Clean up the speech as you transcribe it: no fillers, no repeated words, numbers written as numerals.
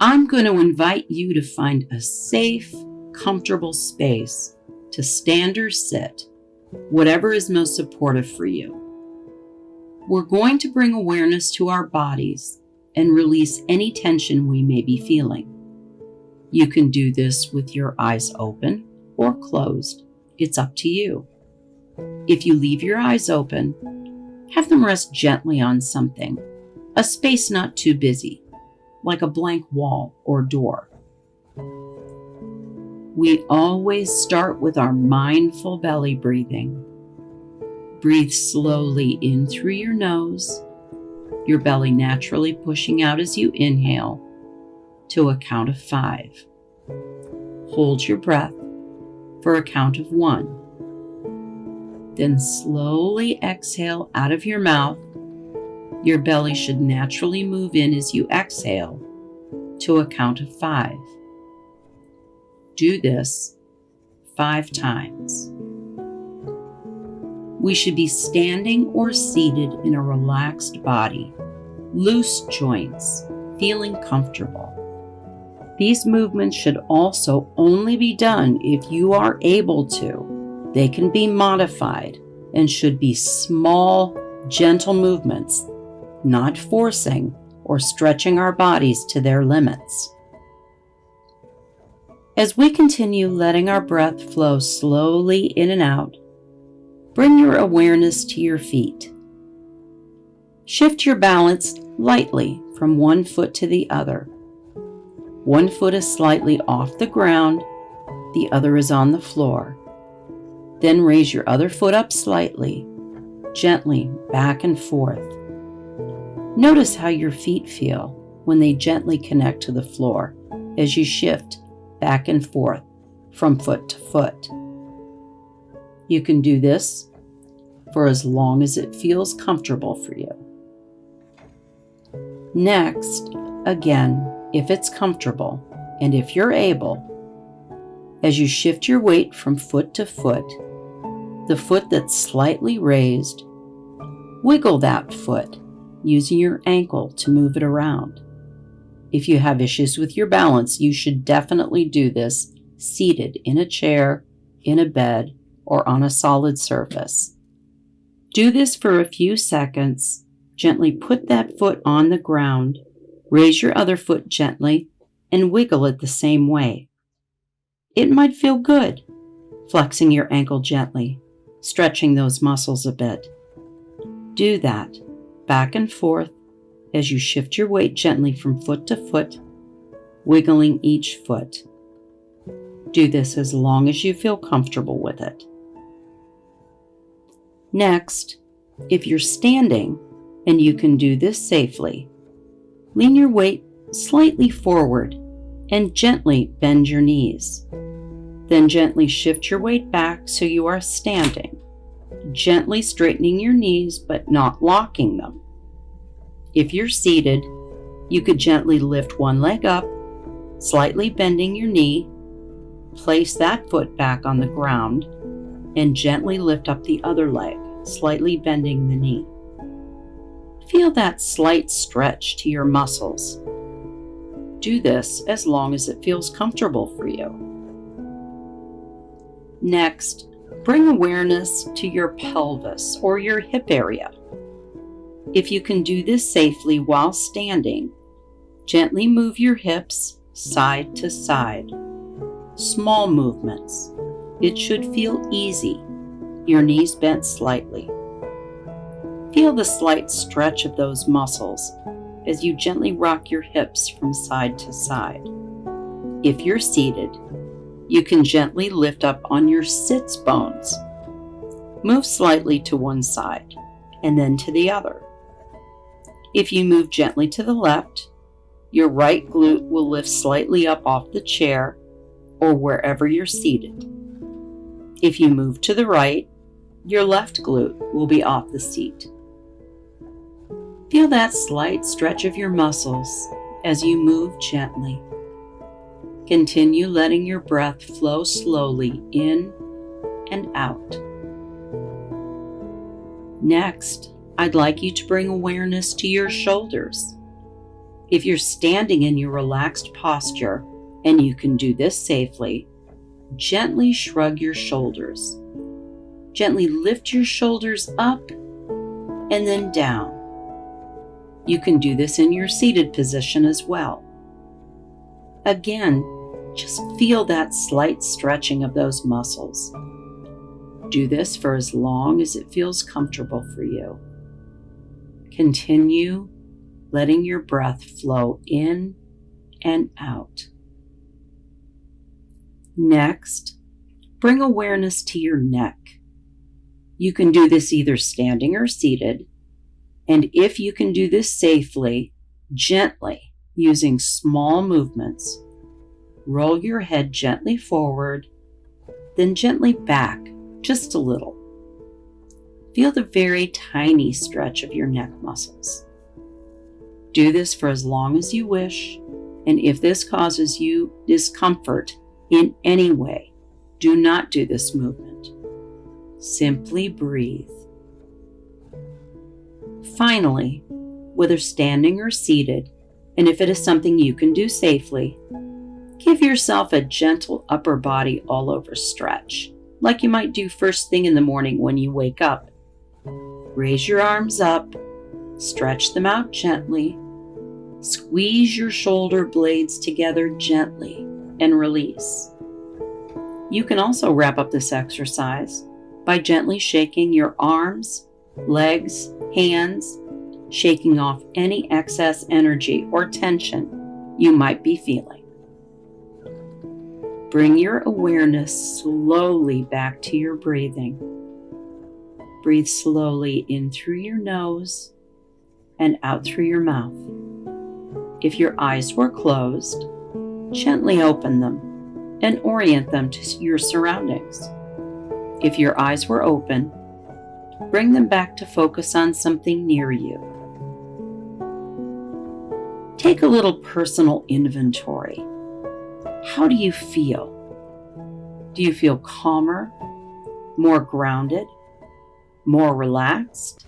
I'm going to invite you to find a safe, comfortable space to stand or sit, whatever is most supportive for you. We're going to bring awareness to our bodies and release any tension we may be feeling. You can do this with your eyes open or closed. It's up to you. If you leave your eyes open, have them rest gently on something, a space not too busy, like a blank wall or door. We always start with our mindful belly breathing. Breathe slowly in through your nose, your belly naturally pushing out as you inhale to a count of 5. Hold your breath for a count of 1. Then slowly exhale out of your mouth. Your belly should naturally move in as you exhale to a count of 5. Do this 5 times. We should be standing or seated in a relaxed body, loose joints, feeling comfortable. These movements should also only be done if you are able to. They can be modified and should be small, gentle movements, not forcing or stretching our bodies to their limits. As we continue letting our breath flow slowly in and out, bring your awareness to your feet. Shift your balance lightly from one foot to the other. One foot is slightly off the ground, the other is on the floor. Then raise your other foot up slightly, gently back and forth. Notice how your feet feel when they gently connect to the floor as you shift back and forth from foot to foot. You can do this for as long as it feels comfortable for you. Next, again, if it's comfortable and if you're able, as you shift your weight from foot to foot, the foot that's slightly raised, wiggle that foot using your ankle to move it around. If you have issues with your balance, you should definitely do this seated in a chair, in a bed, or on a solid surface. Do this for a few seconds. Gently put that foot on the ground, raise your other foot gently, and wiggle it the same way. It might feel good, flexing your ankle gently, stretching those muscles a bit. Do that, back and forth, as you shift your weight gently from foot to foot, wiggling each foot. Do this as long as you feel comfortable with it. Next, if you're standing and you can do this safely, lean your weight slightly forward and gently bend your knees. Then gently shift your weight back so you are standing, gently straightening your knees but not locking them. If you're seated, you could gently lift one leg up, slightly bending your knee, place that foot back on the ground, and gently lift up the other leg, slightly bending the knee. Feel that slight stretch to your muscles. Do this as long as it feels comfortable for you. Next, bring awareness to your pelvis or your hip area. If you can do this safely while standing, gently move your hips side to side. Small movements. It should feel easy, your knees bent slightly. Feel the slight stretch of those muscles as you gently rock your hips from side to side. If you're seated, you can gently lift up on your sits bones. Move slightly to one side and then to the other. If you move gently to the left, your right glute will lift slightly up off the chair or wherever you're seated. If you move to the right, your left glute will be off the seat. Feel that slight stretch of your muscles as you move gently. Continue letting your breath flow slowly in and out. Next, I'd like you to bring awareness to your shoulders. If you're standing in your relaxed posture and you can do this safely, gently shrug your shoulders. Gently lift your shoulders up and then down. You can do this in your seated position as well. Again, just feel that slight stretching of those muscles. Do this for as long as it feels comfortable for you. Continue letting your breath flow in and out. Next, bring awareness to your neck. You can do this either standing or seated, and if you can do this safely, gently, using small movements, roll your head gently forward, then gently back just a little. Feel the very tiny stretch of your neck muscles. Do this for as long as you wish, and if this causes you discomfort in any way, do not do this movement. Simply breathe. Finally, whether standing or seated, and if it is something you can do safely, give yourself a gentle upper body all over stretch, like you might do first thing in the morning when you wake up. Raise your arms up, stretch them out gently, squeeze your shoulder blades together gently, and release. You can also wrap up this exercise by gently shaking your arms, legs, hands, shaking off any excess energy or tension you might be feeling. Bring your awareness slowly back to your breathing. Breathe slowly in through your nose and out through your mouth. If your eyes were closed, gently open them and orient them to your surroundings. If your eyes were open, bring them back to focus on something near you. Take a little personal inventory. How do you feel? Do you feel calmer, more grounded, more relaxed?